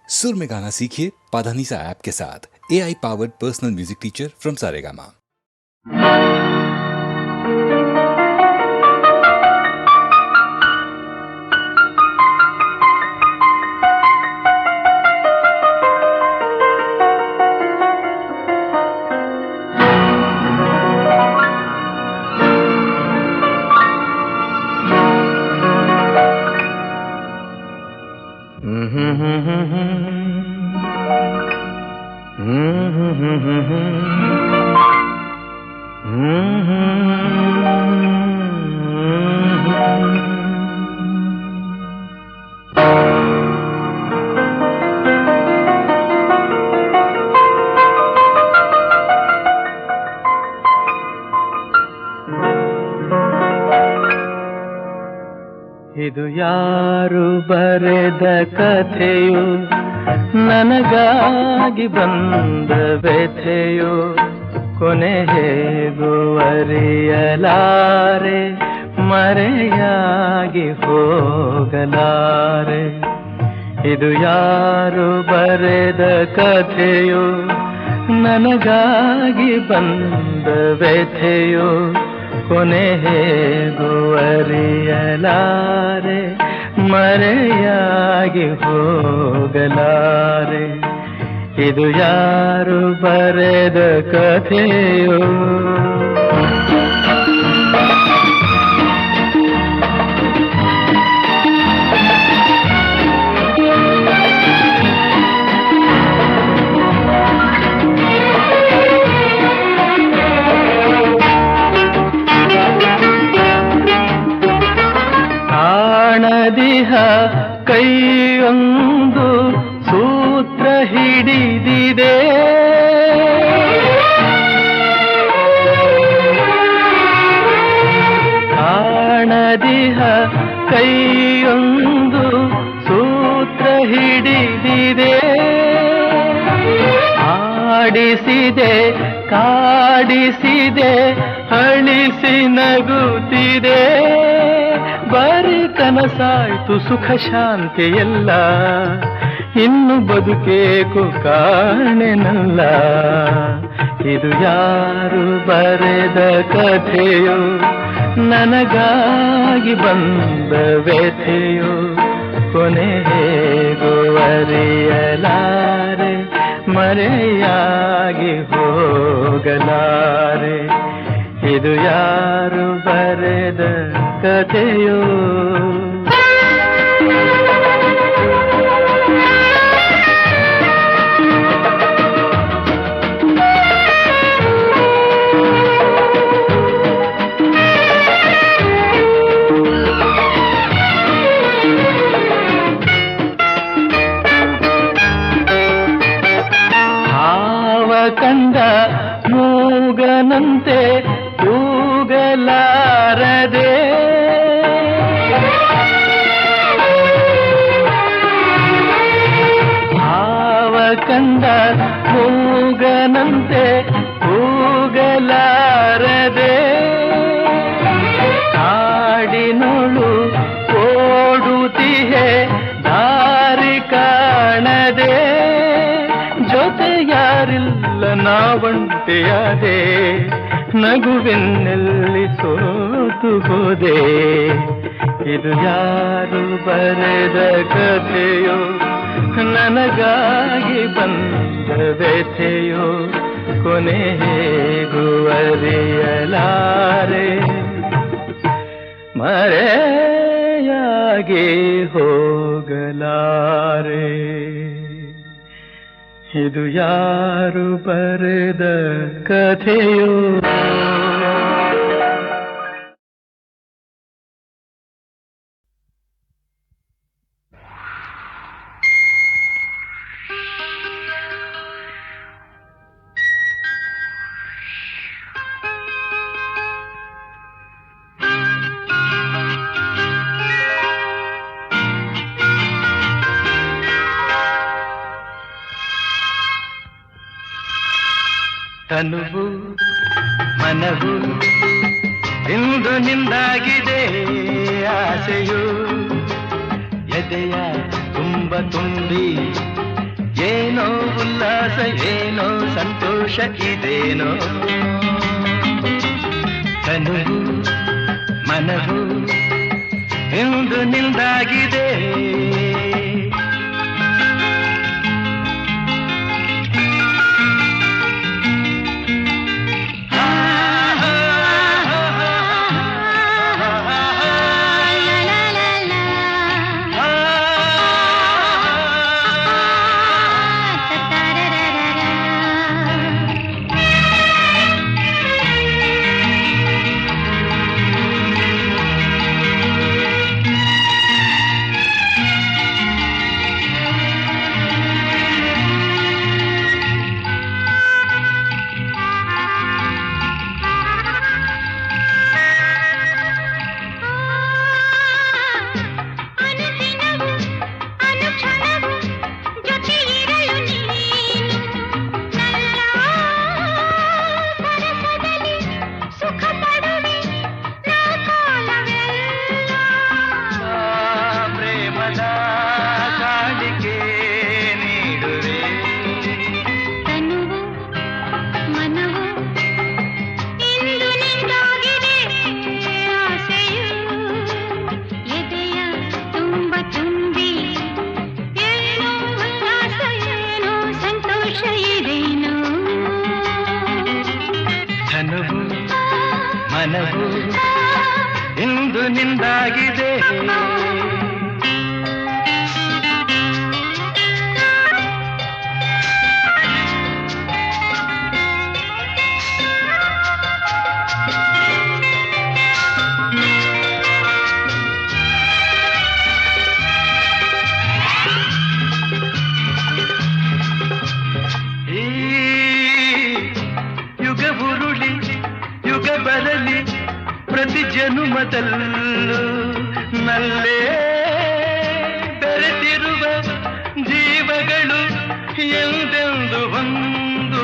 सुर में गाना सीखिए पाधानीसा ऐप के साथ। AI powered personal music teacher from Saregama. ಇದು ಯಾರು ಬರೆದ ಕಥೆಯೋ, ನನಗಾಗಿ ಬಂದ ವ್ಯಥೆಯೋ, ಕೊನೆ ಹೇಗೂ ಅರಿಯಲಾರೆ, ಮರೆಯಾಗಿ ಹೋಗಲಾರೆ. ಇದು ಯಾರು ಬರೆದ ಕಥೆಯೋ, ನನಗಾಗಿ ಬಂದ ವ್ಯಥೆಯೋ, ಕೊನೆ ಹೇಗೂ ಅರಿಯಲಾರೆ, ಮರೆಯಾಗಿ ಹೋಗಲಾರೆ. ಇದು ಯಾರು ಬರೆದ ಕಥೆಯೋ. ಕಾಣದಿಹ ಕೈಯೊಂದು ಸೂತ್ರ ಹಿಡಿದಿದೆ, ಕಾಣದಿಹ ಕೈಯೊಂದು ಸೂತ್ರ ಹಿಡಿದಿದೆ. ಆಡಿಸಿದೆ ಕಾಡಿಸಿದೆ ಅಳಿಸಿ ನಗುತ್ತಿದೆ. ಬರೀ ಕನಸಾಯ್ತು ಸುಖ ಶಾಂತಿ ಎಲ್ಲ, ಇನ್ನು ಬದುಕೇಕು ಕಾಣೆನಲ್ಲ. ಇದು ಯಾರು ಬರೆದ ಕಥೆಯೋ, ನನಗಾಗಿ ಬಂದ ವ್ಯಥೆಯೋ, ಕೊನೆ ಹೇಗೂ ಅರಿಯಲಾರೆ, ಮರೆಯಾಗಿ ಹೋಗಲಾರೆ. ಇದು ಯಾರು ಬರೆದ ಕಥೆಯೋ. ಹಾವ ಕಂಡ ಮೂಗನಂತೆ ಕೂಗಲಾರದೆ, ಹಾವ ಕಂಡ ಮೂಗನಂತೆ ಕೂಗಲಾರದೆ. ಕಾಡಿನೊಳು ಓಡುತ್ತಿಹೆ ದಾರಿ ಕಾಣದೆ, ಜೊತೆ ಯಾರಿಲ್ಲ ನಾವಂಟೆಯಾದೆ, ನಗುವೆನ್ನೆಲ್ಲಿ ಸೋತು ಹೋದೆ. ಇದು ಯಾರು ಬರೆದ ಕಥೆಯೋ, ನನಗಾಗಿ ಬಂದ ವ್ಯಥೆಯೋ, ಕೊನೆ ಹೇಗೂ ಅರಿಯಲಾರೆ, ಮರೆಯಾಗಿ ಹೋಗಲಾರೆ. ಇದು ಯಾರು ಬರೆದ ಕಥೆಯೋ. ತನುವು ಮನವು ಇಂದು ನಿಂದಾಗಿದೆ ಆಸೆಯು ಎದೆಯ ತುಂಬ ತುಂಬಿ ಏನೋ ಸಂತೋಷ ಇದೇನೋ ತನುವು ಮನವು ಇಂದು ನಿಂದಾಗಿದೆ ಮನವು ಇಂದು ನಿಂದಾಗಿದೆ ಬರಲಿ ಪ್ರತಿ ಜನುಮದಲ್ಲೂ ನಲ್ಲೇ ಬೆರೆತಿರುವ ಜೀವಗಳು ಎಂದೆಂದು ಒಂದು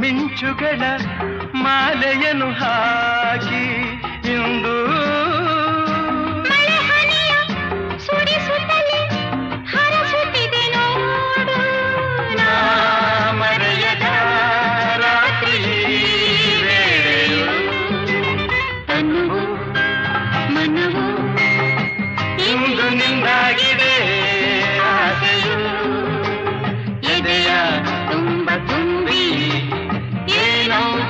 ಮಿಂಚುಗಳ ಮಾಲೆಯನ್ನು ಹಾಕಿ ಇಂದು ಸುರಿಸುತ್ತಲೇ ಹರಸುತ್ತಿದೆ ನೋಡು ಮರೆಯದ ರಾತ್ರಿ ವೇಳೆಯು ತನುವು ಮನವು ಇಂದು ನಿಂದಾಗಿದೆ ಆಸೆಯು ಎದೆಯ ತುಂಬ ತುಂಬಿ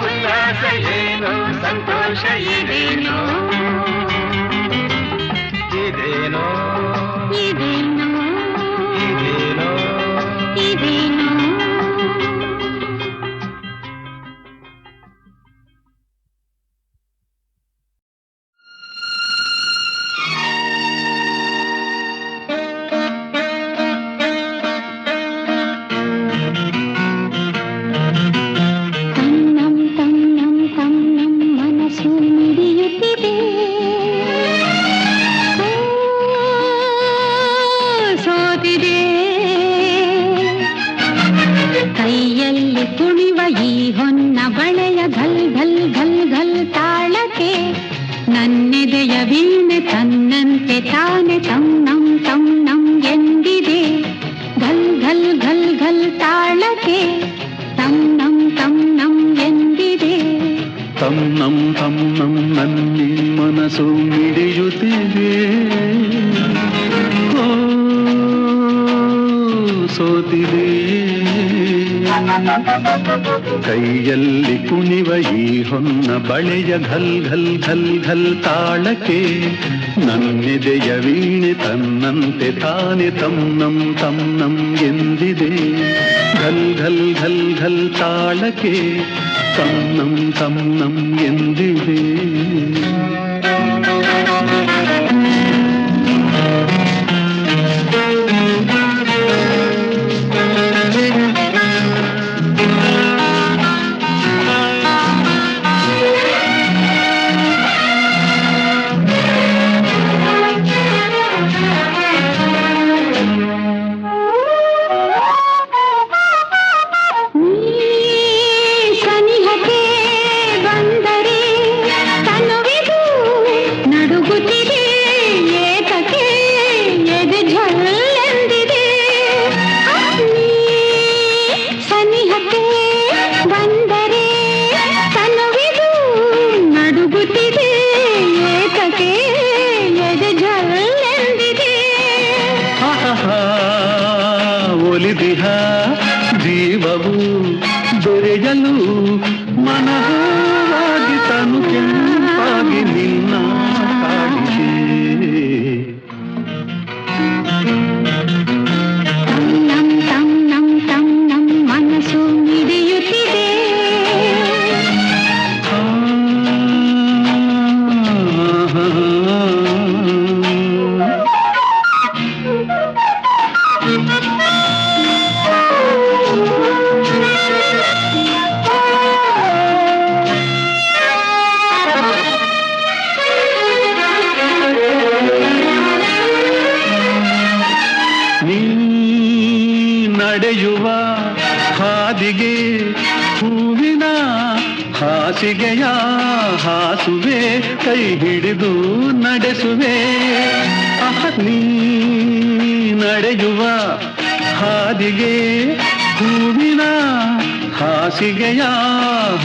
ಉಲ್ಲಾಸ ಏನೋ ಸಂತೋಷ ಇದೇನೋ ಇದೇನೋ ಇದೇನೋ ಇದೇನೋ ಇದೇನೋ ಕೈಯಲ್ಲಿ ಕುಣಿವ ಈ ಹೊನ್ನ ಬಳೆಯ ಘಲ್ ಘಲ್ ಘಲ್ ಘಲ್ ತಾಳಕ್ಕೆ ನನ್ನೆದೆಯ ವೀಣೆ ತನ್ನಂತೆ ತಾನೆ ತಂ ನಂ ಎಂದಿದೆ ಘಲ್ ಘಲ್ ಘಲ್ ಘಲ್ ತಾಳಕ್ಕೆ ತಂ ನಂ ಎಂದಿದೆ ತಂ ನಂ ನನ್ನಿ ಮನಸ್ಸು ಮಿಡಿಯುತ್ತಿದೆ ಸೋತಿದೆ ಕೈಯಲ್ಲಿ ಕುಣಿವ ಈ ಹೊನ್ನ ಬಳೆಯ ಘಲ್ ಘಲ್ ಘಲ್ ಘಲ್ ತಾಳಕ್ಕೆ ನನ್ನೆದೆಯ ವೀಣೆ ತನ್ನಂತೆ ತಾನೆ ತಂ ನಂ ಎಂದಿದೆ ಘಲ್ ಘಲ್ ಘಲ್ ಘಲ್ ತಾಳಕ್ಕೆ ತನ್ನಂ ತನ್ನಂ ಎಂದಿದೆ. ಒಲಿದಿಹ ಜೀವವು ದೊರೆಯಲು ಮನವಾಗಿ ತನು ಕೆಂಪಾಗಿ ನಿನ್ನ ಕಾಡಿದೆ. ನಂ ತಂ ನಂ ತಂ ನಂ ಮನಸ್ಸು ಮಿಡಿಯುತ್ತಿದೆ. ನಡೆಯುವ ಹಾದಿಗೆ ಹೂವಿನ ಹಾಸಿಗೆಯ ಹಾಸುವೆ, ಕೈ ಹಿಡಿದು ನಡೆಸುವೆ. ನೀ ನಡೆಯುವ ಹಾದಿಗೆ ಹೂವಿನ ಹಾಸಿಗೆಯ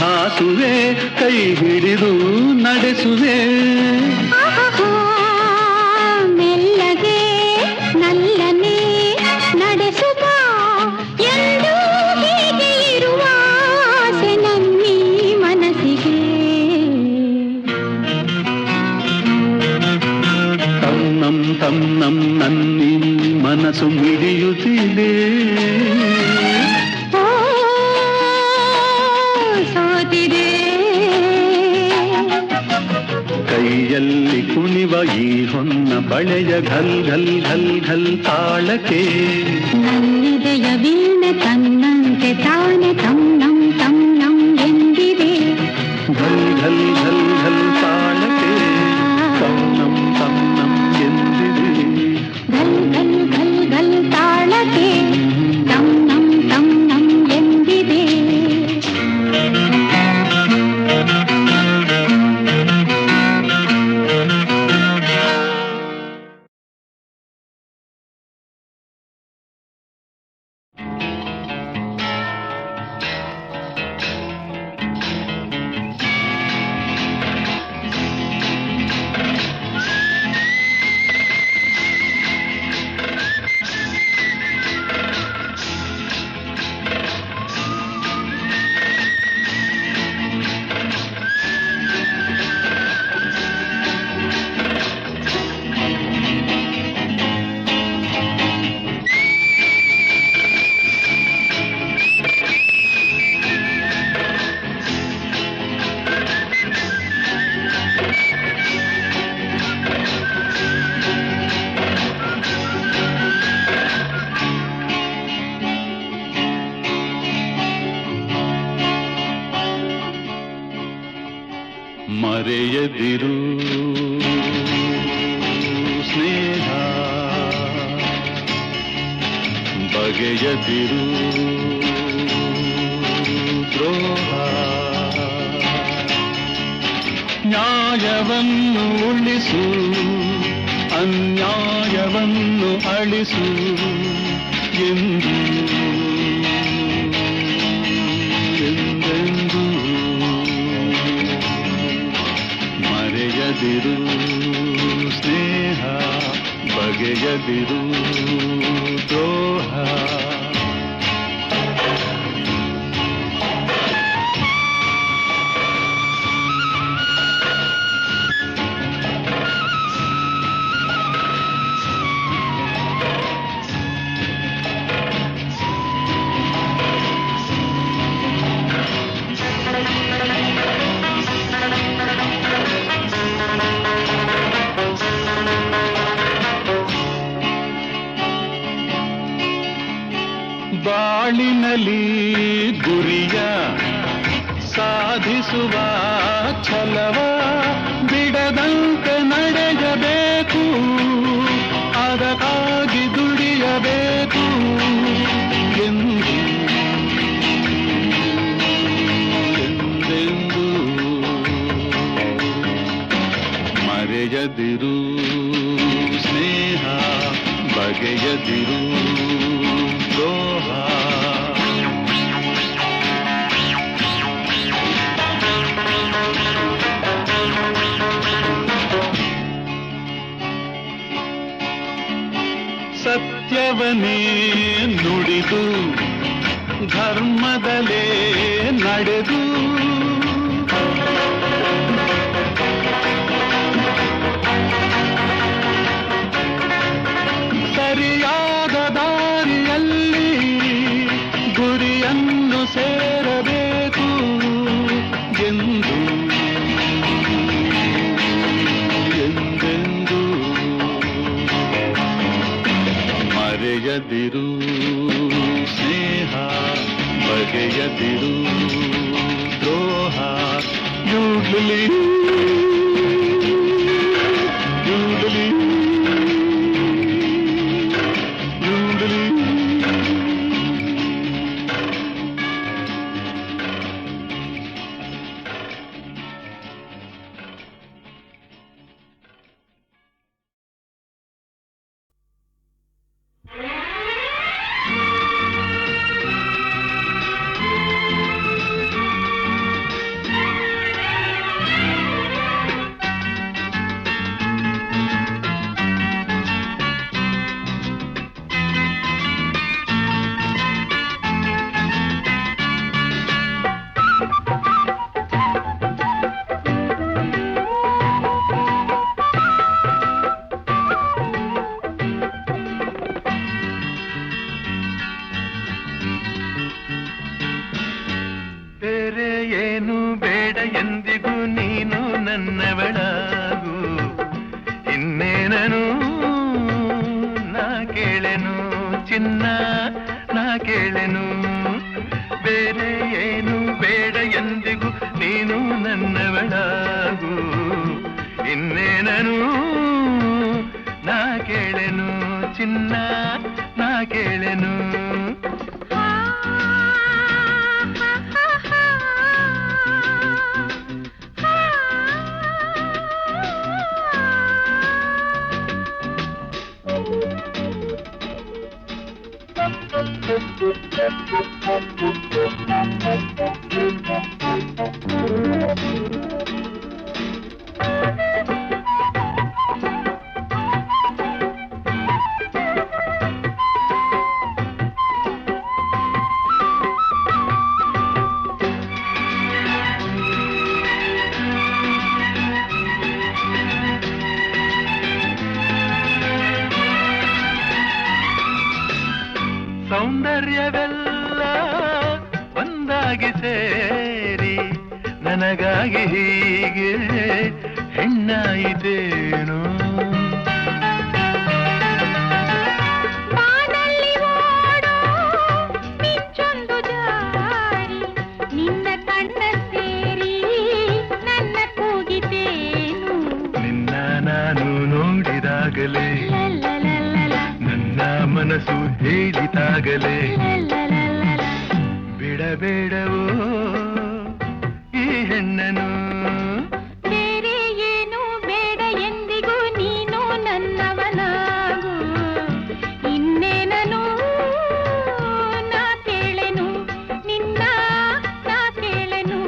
ಹಾಸುವೆ, ಕೈ ಹಿಡಿದು ನಡೆಸುವೆ. ಮೆಲ್ಲಗೆ ನಲ್ಲನೆ ನಡೆಸುವ ಎಂದು ಹೀಗೆ ಇರುವ ಆಸೆ ನನ್ನೀ ಮನಸ್ಸಿಗೆ. ತನ್ನಂ ತನ್ನಂ ನನ್ನೀ ಮನಸ್ಸು ಮಿಡಿಯುತ್ತಿದೆ. ಸೋತಿದೆ ಕೈಯಲ್ಲಿ ಕುಣಿವ ಈ ಹೊನ್ನ ಬಳೆಯ ಘಲ್ ಘಲ್ ಘಲ್ ಘಲ್ ತಾಳಕ್ಕೆ ನನ್ನಿದೆಯ ವೀಣೆ ತನ್ನಂತೆ ತಾನೆ ತನ್ನಂ ತನ್ನಂ ಎಂದಿದೆ. ಘಲ್ ಘಲ್ ಘಲ್ ಘಲ್ ತಾಳಕ್ಕೆ ತನ್ನಂ ತನ್ನಂ ಎಂದಿದೆ. ಘಲ್ ಘಲ್ ಘಲ್ ಘಲ್ ತಾಳಕ್ಕೆ ತನ್ನಂ ತನ್ನಂ ಎಂದಿದೆ. ಮರೆಯದಿರು ಸ್ನೇಹ, ಬಗೆಯದಿರು ದ್ರೋಹ. ನ್ಯಾಯವನ್ನು ಉಳಿಸು, ಅನ್ಯಾಯವನ್ನು ಅಳಿಸು ಎಂದು ಎಂದೆಂದು ಮರೆಯದಿರು ಸ್ನೇಹ, ಬಗೆಯದಿರು ದ್ರೋಹ. ಬಾಳಿನಲ್ಲಿ ಗುರಿಯ ಸಾಧಿಸುವ ಛಲವ ಬಿಡದಂತೆ ನಡೆಯಬೇಕು, ಅದಕ್ಕಾಗಿ ದುಡಿಯಬೇಕು ಎಂದು ಎಂದೆಂದೂ ಮರೆಯದಿರು ಸ್ನೇಹ, ಬಗೆಯದಿರು ದ್ರೋಹ. ಸತ್ಯವನೇ ನುಡಿದು ಧರ್ಮದಲೇ ನಡೆದು ಸರಿಯಾದ ದಾರಿಯಲ್ಲಿ ಗುರಿಯನ್ನು ಸೇರಬೇಕು ಎಂದು ಎಂದೆಂದೂ ಮರೆಯದಿರು ಸ್ನೇಹ, ಬಗೆಯದಿರು ದ್ರೋಹ. ಯೂಡಲಿ ಯೂಡಲಿ ಯೂಡಲಿ. ಬೇರೆ ಏನು ಬೇಡ ಎಂದಿಗೂ ನೀನು ನನ್ನವಳಾಗು, ಇನ್ನೇನನು ನಾ ಕೇಳೆನು ಚಿನ್ನ ನಾ ಕೇಳೆನು. ಬೇರೆ ಏನು ಬೇಡ ಎಂದಿಗೂ ನೀನು ನನ್ನವಳಾಗು, ಇನ್ನೇನನು ನಾ ಕೇಳೆನು ಚಿನ್ನ ನಾ ಕೇಳೆನು. ಸೌಂದರ್ಯವೆಲ್ಲ ಒಂದಾಗಿ ಸೇರಿ ನನಗಾಗಿ ಹೀಗೆ ಹೆಣ್ಣಾಯಿತೇನು. ಬಾನಲ್ಲಿ ಓಡೋ ಮಿಂಚೊಂದು ಜಾರಿ ನಿನ್ನ ಕಣ್ಣ ಸೇರಿ ನನ್ನ ಕೂಗಿತೇನು. ನಿನ್ನ ನಾನು ನೋಡಿದಾಗಲೇ ನನ್ನ ಮನಸ್ಸು ಹೇಳಿದಾಗಲೇ ಬಿಡಬೇಡವೋ ಈ ಹೆಣ್ಣನು. ಬೇರೆ ಏನು ಬೇಡ ಎಂದಿಗೂ ನೀನು ನನ್ನವನಾಗು, ಇನ್ನೇನನು ನಾ ಕೇಳೆನು ನಿನ್ನ ನಾ ಕೇಳೆನು.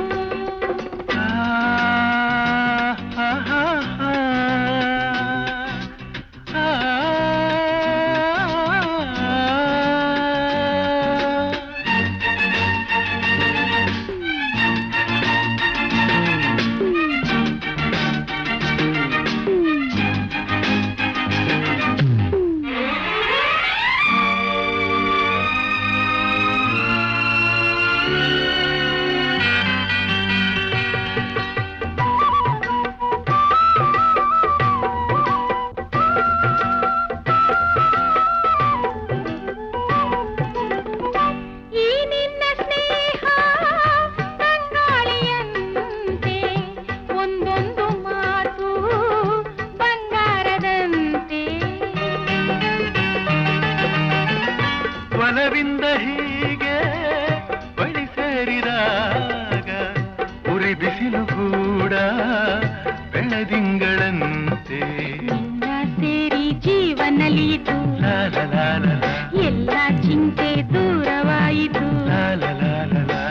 ಲಾ ಲಾ ಲಾ ಲಾ ಲಾ.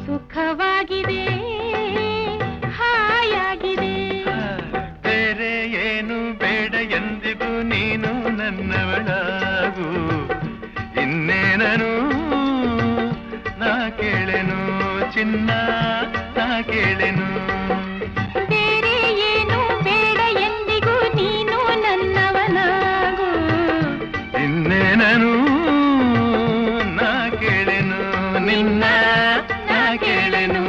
ಸುಖವಾಗಿದೆ ಹಾಯಾಗಿದೆ. ಬೇರೆ ಏನು ಬೇಡ ಎಂದಿಗೂ ನೀನು ನನ್ನವಳಾಗು. ಇನ್ನೇನನು ನಾ ಕೇಳೆನು ಚಿನ್ನ ನಾ ಕೇಳೆನು. ಬೇರೆ ಏನು ಬೇಡ ಎಂದಿಗೂ ನೀನು ನನ್ನವನಾಗು. ಇನ್ನೇನನು ನಾ ಕೇಳೆನು ನಿನ್ನ ನಾ ಕೇಳೆನು.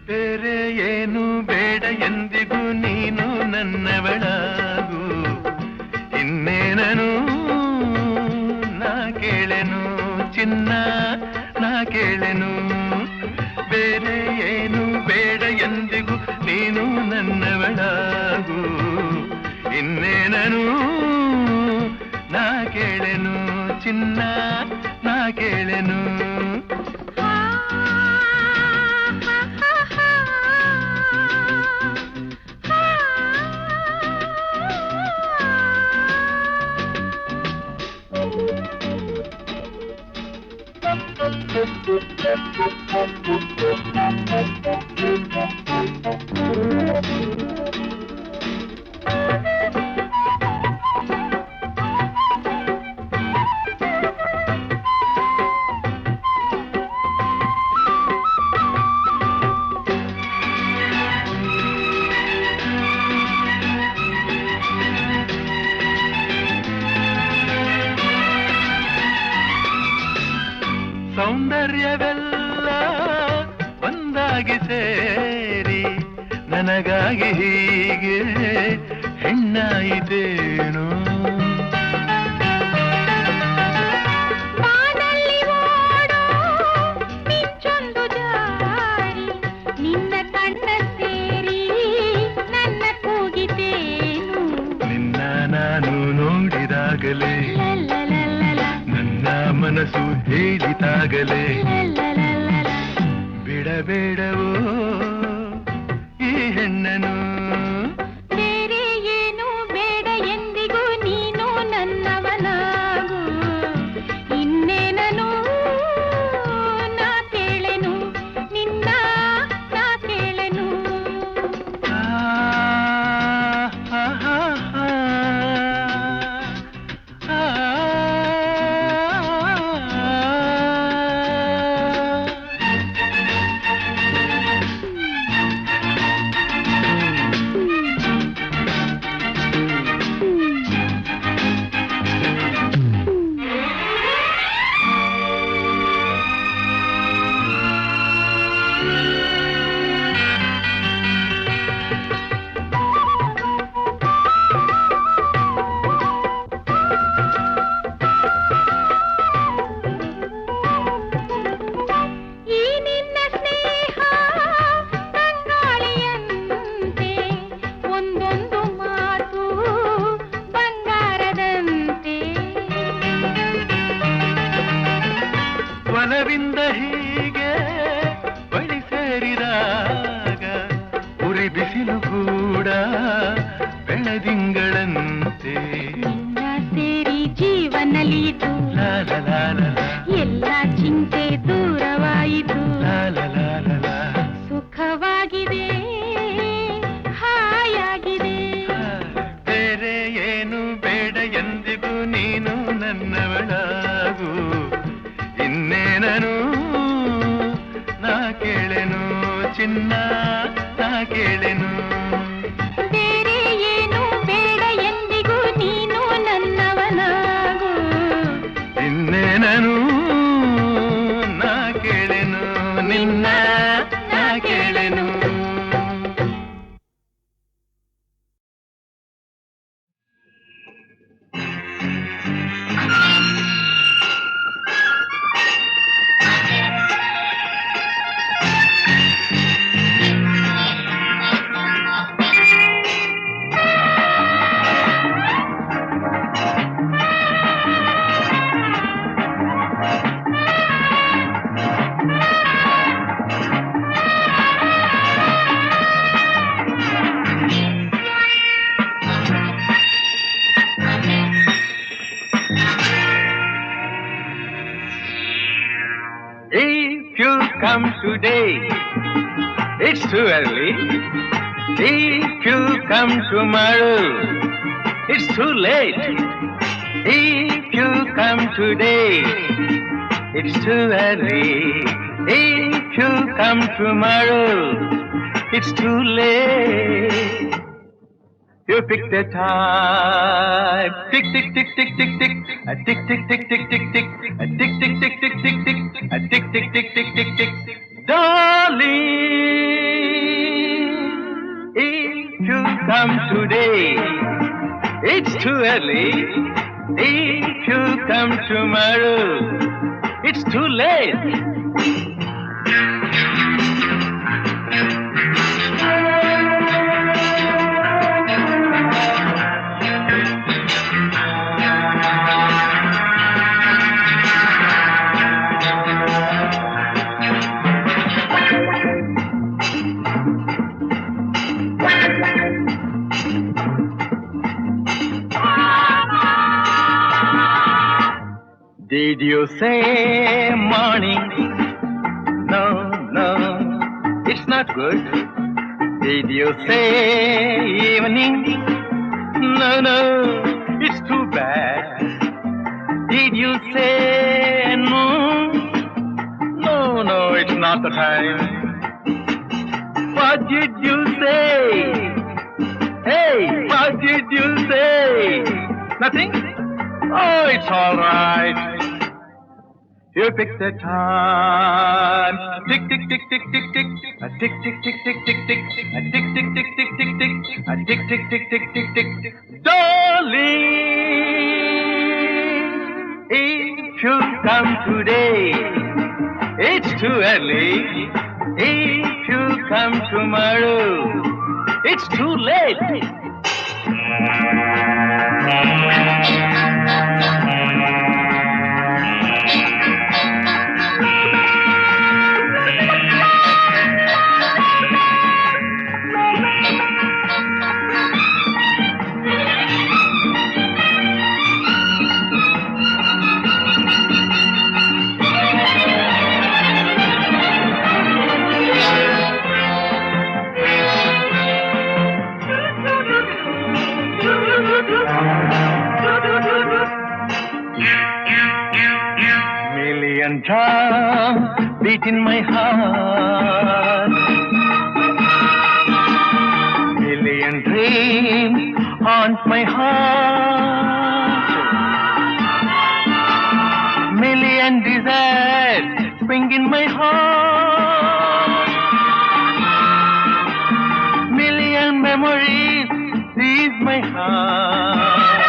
ಬೇರೆ ಏನು ಬೇಡ ಎಂದಿಗೂ ನೀನು ನನ್ನವಳಾಗು. ಇನ್ನೇನನು ನಾ ಕೇಳೆನು ಚಿನ್ನ ನಾ ಕೇಳೆನು. ಬೇರೆ ಏನು ಬೇಡ ಎಂದಿಗೂ ನೀನು ನನ್ನವಳಾಗು. ಇನ್ನೇನನು ನಾ ಕೇಳೆನು ಚಿನ್ನ ನಾ ಕೇಳೆನು. ಸೌಂದರ್ಯವೆಲ್ಲ ಒಂದಾಗಿ ಸೇರಿ ನನಗಾಗಿ ಹೀಗೆ ಹೆಣ್ಣಾಯಿತೇನು. ಬಾನಲ್ಲಿ ಓಡೋ ಮಿಂಚೊಂದು ಜಾರಿ ನಿನ್ನ ಕಣ್ಣ ಸೇರಿ ನನ್ನ ಕೂಗಿತೇನು. ನಿನ್ನ ನಾನು ನೋಡಿದಾಗಲೇ ಲಲ್ಲಲಲ್ಲಲ, ನನ್ನ ಮನಸ್ಸು ಹೇಳಿದಾಗಲೇ ಲಲ್ಲಲಲ್ಲಲ. ಬಿಡಬೇಡವೋ ಈ ಹೆಣ್ಣನು. ಬೇರೆ ಏನು ಬೇಡ ಎಂದಿಗೂ ನೀನು ನನ್ನವನಾಗು. ಇನ್ನೇನನು ನಾ ಕೇಳೆನು ನಿನ್ನ ನಾ ಕೇಳೆನು. ಆ, ಆ, ಆ, ಆ, ಆ, ಆ. ಈ ನಿನ್ನ ಸ್ನೇಹ ತಂಗಾಳಿಯಂತೆ ಒಂದೊಂದು ಮಾತು ಬಂಗಾರದಂತೆ. ಒಲವಿಂದ ಹೀಗೆ ಬಳಿ ಸೇರಿದಾಗ ಉರಿ ಬಿಸಿಲು ಕೂಡ ಬೆಳದಿಂಗಳಂತೆ. ನಿನ್ನ ಸೇರಿ ಜೀವನಲಿಯಿತು, ಲಾ ಲಾ ಲಾ ಲಾ ಲಾ, ಎಲ್ಲ ಚಿಂತೆ ದೂರವಾಯಿತು. ಲಾ ಲಾ ಲಾ ಲಾ ಲಾ. ಸುಖವಾಗಿದೆ ಹಾಯಾಗಿದೆ. ಬೇರೆ ಏನು ಬೇಡ ಎಂದಿಗೂ ನೀನು ನನ್ನವಳಾಗು. ಇನ್ನೇನನು ನಾ ಕೇಳೆನು ಚಿನ್ನ ನಾ ಕೇಳೆನು. ಬೇರೆ ಏನು ಬೇಡ ಎಂದಿಗೂ ನೀನು ನನ್ನವನಾಗು. ಇನ್ನೇನನು ನಾ ಕೇಳೆನು ನಿನ್ನ ನಾ ಕೇಳೆನು. come today, it's too early. If you come tomorrow, it's too late. If you come today, it's too early. If you come tomorrow, it's too late. You pick the time. Tick, tick, tick, tick, tick, tick. A tick, tick, tick, tick, tick, tick. A tick, tick, tick, tick, tick, tick. A tick, tick, tick, tick, tick, tick. Darling, if you come today, it's too early. If you come tomorrow, it's too late. Did you say morning? No, no, it's not good. Did you say evening? No, no, it's too bad. Did you say noon? No, no, it's not the time. What did you say? Hey, what did you say? Nothing? Oh, it's all right. You pick the time. Tick, tick, tick, tick, tick, tick. A tick, tick, tick, tick, tick, tick. A tick, tick, tick, tick, tick, tick. A tick, tick, tick, tick, tick, tick. Darling, if you come today, it's too early. If you come tomorrow, it's too late. Million drums beat in my heart. Million dreams haunt my heart. Million desires spring in my heart. Million memories seize my heart.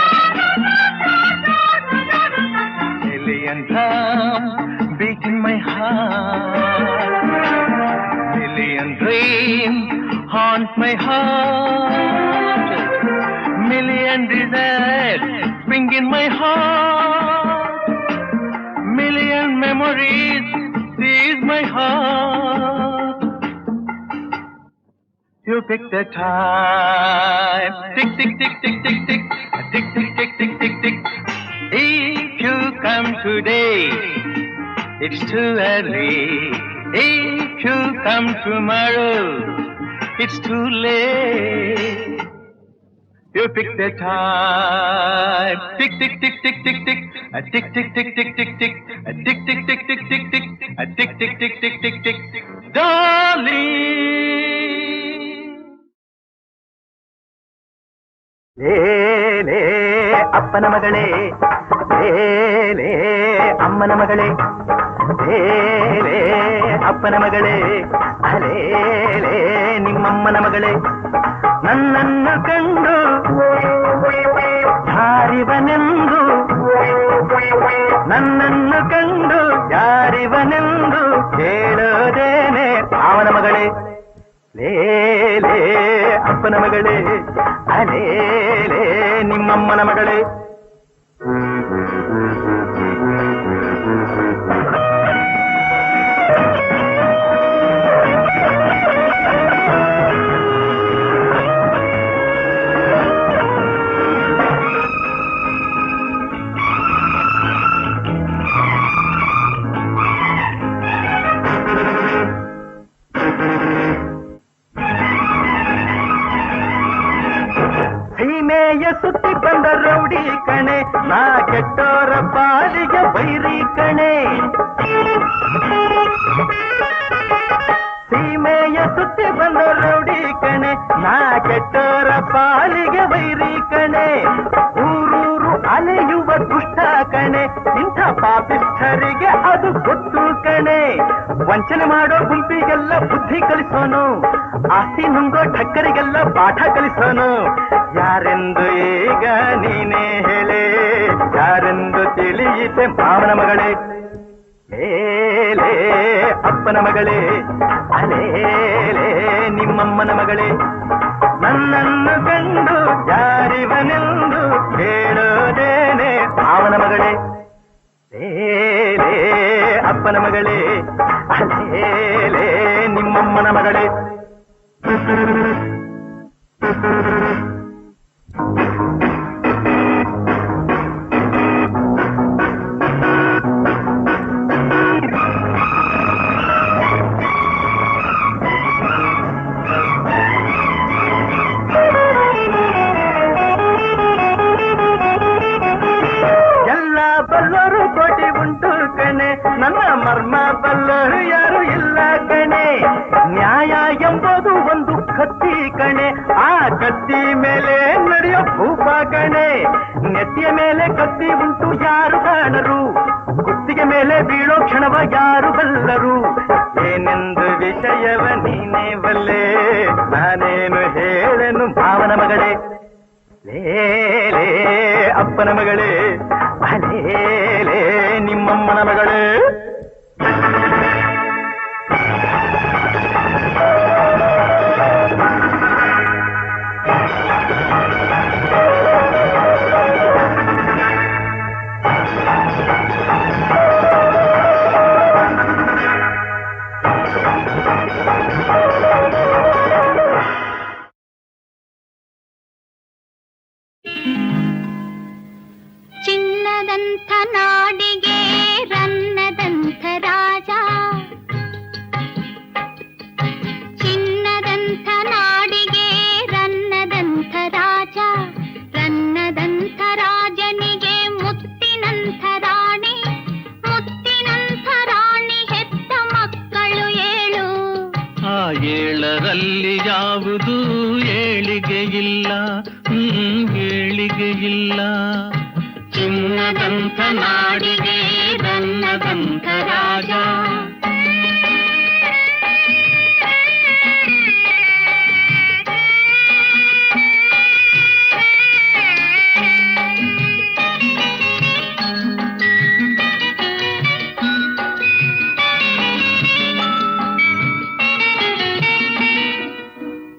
Million drums beat in my heart. Million dreams haunt my heart. Million desires spring in my heart. Million memories seize my heart. You pick the time. Tick, tick, tick, tick, tick, tick. Tick, tick, tick, tick, tick, tick. If you come today, it's too early. If you come tomorrow, it's too late. You pick the time. Tick, tick, tick, tick, tick, tick. A tick, tick, tick, tick, tick, tick. A tick, tick, tick, tick, tick, tick. A tick, tick, tick, tick, tick, tick. Darling. ಲೇ ಅಪ್ಪನ ಮಗಳೇ, ಲೇ ಅಮ್ಮನ ಮಗಳೇ, ಲೇ ಅಪ್ಪನ ಮಗಳೇ, ಅಲೇ ನಿಮ್ಮಮ್ಮನ ಮಗಳೇ. ನನ್ನನ್ನು ಕಂಡು ಯಾರಿವನೆಂದು, ನನ್ನನ್ನು ಕಂಡು ಯಾರಿವನೆಂದು ಕೇಳೋದೇನೆ ಅವನ ಮಗಳೇ. ಲೇ ಅಪ್ಪನ ಮಗಳೇ, ಅಲೇ ನಿಮ್ಮಮ್ಮನ ಮಗಳೇ. ಸೀಮೆಯ ಸುತ್ತಿ ಬಂದ ರೌಡಿ ಕಣೆ, ನಾ ಕೆಟ್ಟೋರ ಪಾಲಿಗೆ ಬೈರಿ ಕಣೆ. ಸೀಮೆಯ ಸುತ್ತಿ ಬಂದ ರೌಡಿ ಕಣೆ, ನಾ ಕೆಟ್ಟೋರ ಪಾಲಿಗೆ ಬೈರಿ ಕಣೆ. ಊರೂರು ಅಲೆಯುವ ದುಷ್ಟ ಕಣೆ, ಇಂಥ ಪಾಪಿಷ್ಠರಿಗೆ ಅದು ಗೊತ್ತು ಕಣೆ. ವಂಚನೆ ಮಾಡೋ ಗುಂಪಿಗೆಲ್ಲ ಬುದ್ಧಿ ಕಲಿಸೋನು, ಆಸ್ತಿ ನುಂಗೋ ಠಕ್ಕರಿಗೆಲ್ಲ ಪಾಠ ಕಲಿಸೋನು. ಯಾರೆಂದು ಈಗ ನೀನೇ ಹೇಳೆ, ಯಾರೆಂದು ತಿಳಿಯಿತೆ ಮಾವನ ಮಗಳೇ. ಲೇಲೇ ಅಪ್ಪನ ಮಗಳೇ, ಅಲೇಲೇ ನಿಮ್ಮಮ್ಮನ ಮಗಳೇ. ನನ್ನನ್ನು ಕಂಡು ಯಾರಿವನೆಂದು ಹೇಳೋದೇನೆ ಮಾವನ ಮಗಳೇ. ಲೇಲೇ ಅಪ್ಪನ ಮಗಳೇ, ಅಲೇಲೇ ನಿಮ್ಮಮ್ಮನ ಮಗಳೇ. ಬಲ್ಲರು ಕೋಟಿ ಉಂಟು ಕಣೆ, ನನ್ನ ಮರ್ಮ ಬಲ್ಲರು ಯಾರು ಇಲ್ಲ ಕಣೆ. ನ್ಯಾಯ ಎಂಬುದು ಒಂದು ಕತ್ತಿ ಕಣೆ, ಆ ಕತ್ತಿ ಮೇಲೆ ನಡೆಯೋ ಭೂಪ ಕಣೆ. ನೆತ್ತಿಯ ಮೇಲೆ ಕತ್ತಿ ಉಂಟು ಯಾರು ಕಾಣರು, ಕುತ್ತಿಗೆ ಮೇಲೆ ಬೀಳೋ ಕ್ಷಣವ ಯಾರು ಬಲ್ಲರು. ಏನೆಂದು ವಿಷಯವ ನೀನೇ ಬಲ್ಲೆ, ನಾನೇನು ಹೇಳನು ಮಾವನ ಮಗಳೇ. ಲೇಲೇ ಅಪ್ಪನ ಮಗಳೇ, ಅಲೇಲೇ ನಿಮ್ಮಮ್ಮನ ಮಗಳೇ. ಚಿನ್ನದಂಥ ನಾಡಿಗೆ ರನ್ನದಂಥ ರಾಜ, ಚಿನ್ನದಂಥ ನಾಡಿಗೆ ರನ್ನದಂಥ ರಾಜ. ರನ್ನದಂಥ ರಾಜನಿಗೆ ಮುತ್ತಿನಂಥ ರಾಣಿ, ಮುತ್ತಿನಂಥ ರಾಣಿ ಹೆತ್ತ ಮಕ್ಕಳು 7. ಆ 7ರಲ್ಲಿ ಯಾವುದು ಏಳಿಗೆ ಇಲ್ಲ, ಏಳಿಗೆ ಇಲ್ಲ. ಚಿನ್ನದಂಥ ನಾಡಿಗೆ ರನ್ನದಂಥ ರಾಜ.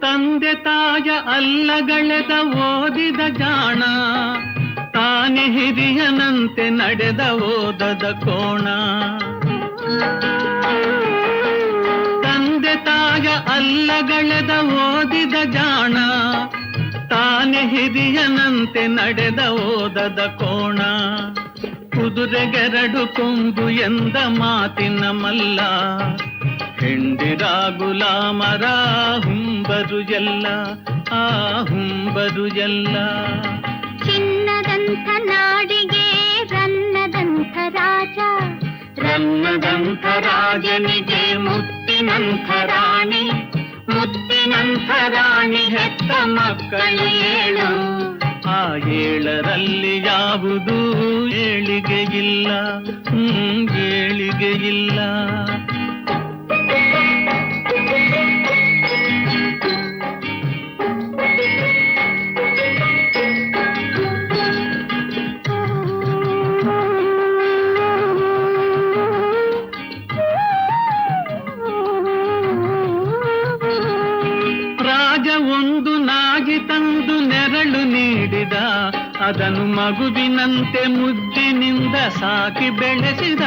ತಂದೆ ತಾಯ ಅಲ್ಲಗಳೆದ ಓದಿದ ಜಾಣ, ತಾನೆ ಹಿರಿಯನಂತೆ ನಡೆದ ಓದದ ಕೋಣ. ತಂದೆ ತಾಯ ಅಲ್ಲಗಳೆದ ಓದಿದ ಜಾಣ, ತಾನೆ ಹಿರಿಯನಂತೆ ನಡೆದ ಓದದ ಕೋಣ. ಕುದುರೆಗೆರಡು ಕೊಂಬು ಎಂದ ಮಾತಿನ ಮಲ್ಲ, ಹೆಂಡಿರ ಗುಲಾಮರ ಹುಂಬರು ಎಲ್ಲ, ಆ ಹುಂಬರು ಎಲ್ಲ. ಚಿನ್ನದಂಥ ನಾಡಿಗೆ ರನ್ನದಂಥ ರಾಜ, ರನ್ನದಂಥ ರಾಜನಿಗೆ ಮುತ್ತಿನಂಥ ರಾಣಿ, ಮುತ್ತಿನಂಥ ರಾಣಿ ಹೆತ್ತ ಮಕ್ಕಳು 7. ಆ 7ರಲ್ಲಿ ಯಾವುದು ಏಳಿಗೆ ಇಲ್ಲ, ಏಳಿಗೆ ಇಲ್ಲ. ಒಂದು ನಾಗಿ ತಂದು ನೆರಳು ನೀಡಿದ, ಅದನ್ನು ಮಗುವಿನಂತೆ ಮುದ್ದಿನಿಂದ ಸಾಕಿ ಬೆಳೆಸಿದ.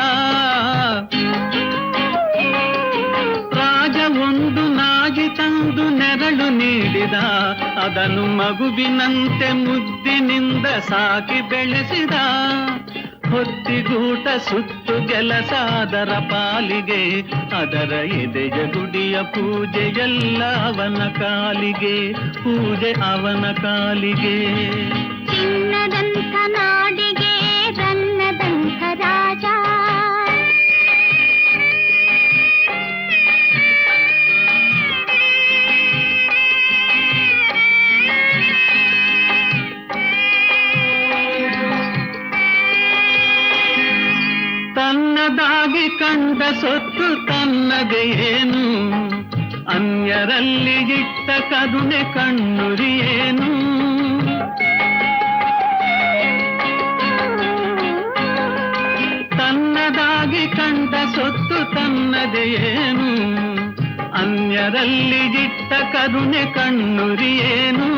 ರಾಜ ಒಂದು ನಾಗಿ ತಂದು ನೆರಳು ನೀಡಿದ, ಅದನ್ನು ಮಗುವಿನಂತೆ ಮುದ್ದಿನಿಂದ ಸಾಕಿ ಬೆಳೆಸಿದ. ಹೊತ್ತಿಗೂಟ ಸುತ್ತು ಕೆಲಸ ಅದರ ಪಾಲಿಗೆ, ಅದರ ಎದೆಯ ಗುಡಿಯ ಪೂಜೆಯೆಲ್ಲ ಅವನ ಕಾಲಿಗೆ, ಪೂಜೆ ಅವನ ಕಾಲಿಗೆ. ಚಿನ್ನದಂಥ ನಾಡಿಗೆ ರನ್ನದಂಥ ರಾಜ, ತನ್ನದಾಗಿ ಕಂಡ ಸೊತ್ತು ತನ್ನದೇ ಏನು, ಅನ್ಯರಲ್ಲಿ ಇಟ್ಟ ಕರುಣೆ ಕಣ್ಣುರಿಯೇನು. ತನ್ನದಾಗಿ ಕಂಡ ಸೊತ್ತು ತನ್ನದೇ ಏನು, ಅನ್ಯರಲ್ಲಿ ಇಟ್ಟ ಕರುಣೆ ಕಣ್ಣುರಿಯೇನು.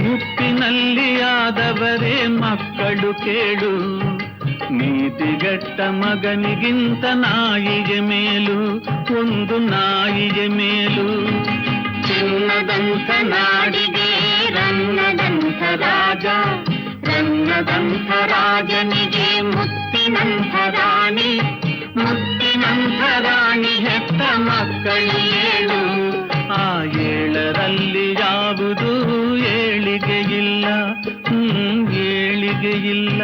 ಮುಪ್ಪಿನಲ್ಲಿ ಆದವರೇ ಮಕ್ಕಳು ಕೇಳು, ನೀತಿಗೆಟ್ಟ ಮಗನಿಗಿಂತ ನಾಯಿಗೆ ಮೇಲು, ಒಂದು ನಾಯಿಗೆ ಮೇಲು. ಚಿನ್ನದಂಥ ನಾಡಿಗೆ ರನ್ನದಂಥ ರಾಜ, ರನ್ನದಂಥ ರಾಜನಿಗೆ ಮುತ್ತಿನಂಥ ರಾಣಿ, ಮುತ್ತಿನಂಥ ರಾಣಿ ಹೆತ್ತ ಮಕ್ಕಳು ಏಳು. ಆ ಏಳರಲ್ಲಿ ಯಾವುದು ಏಳಿಗೆ ಇಲ್ಲ, ಏಳಿಗೆ ಇಲ್ಲ.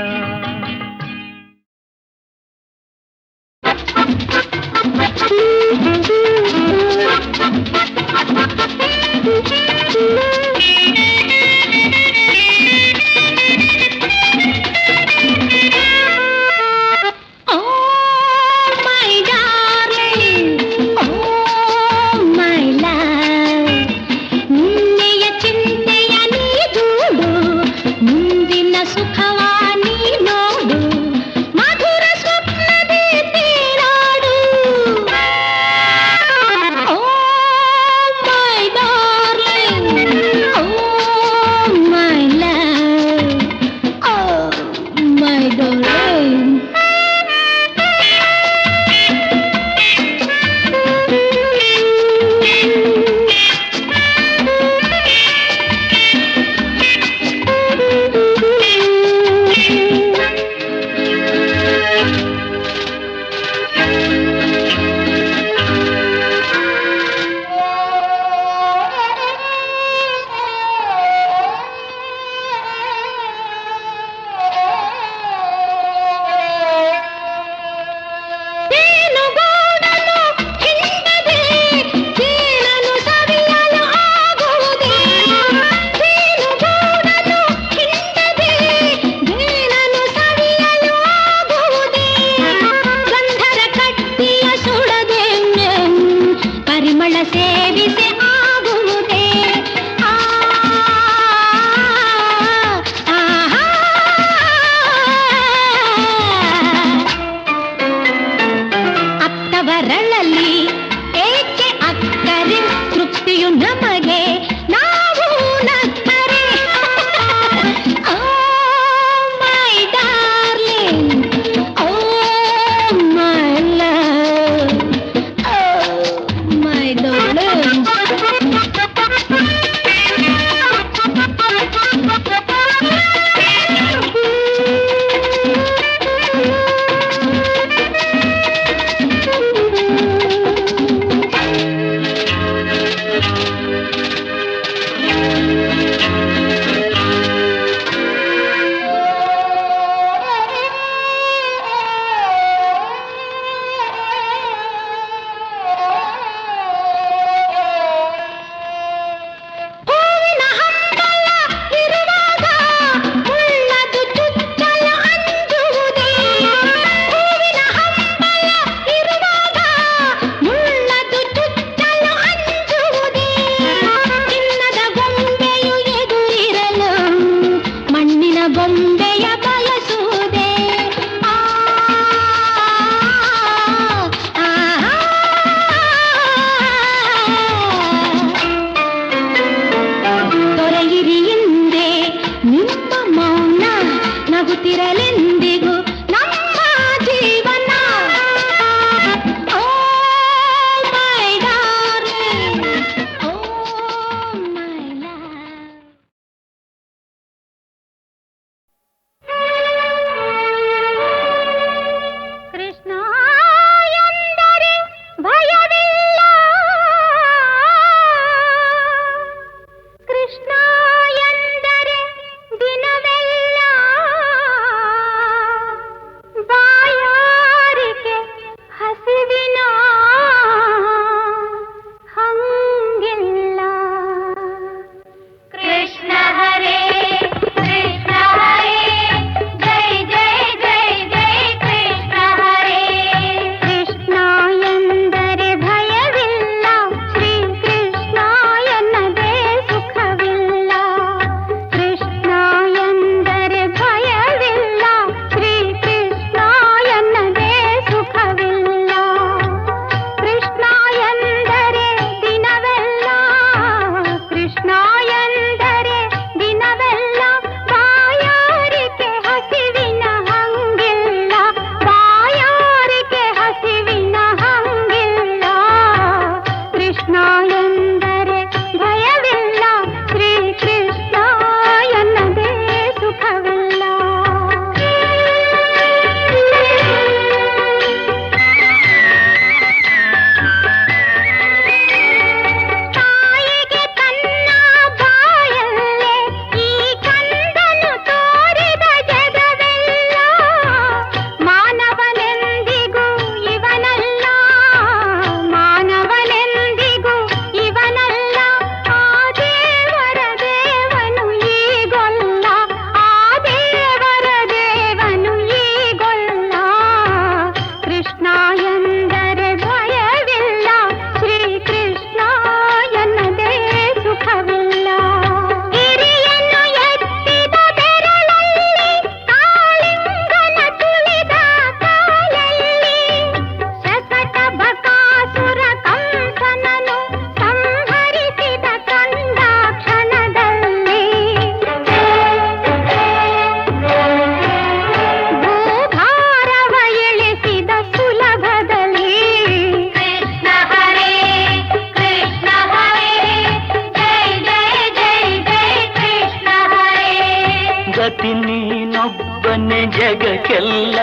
ಗತಿ ನೀನೊಬ್ಬನೇ ಜಗಕ್ಕೆಲ್ಲ,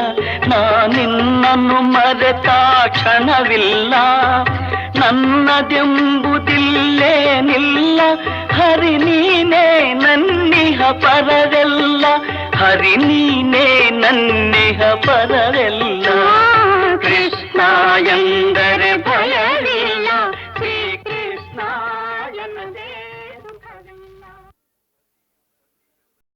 ನಾನಿನ್ನನ್ನು ಮರೆತ ಕ್ಷಣವಿಲ್ಲ. ನನ್ನದೆಂಬುದಿಲ್ಲೇನಿಲ್ಲ, ಹರಿ ನೀನೇ ನನ್ನಿಹ ಪರವೆಲ್ಲ, ಹರಿ ನೀನೇ ನನ್ನಿಹ ಪರವೆಲ್ಲ.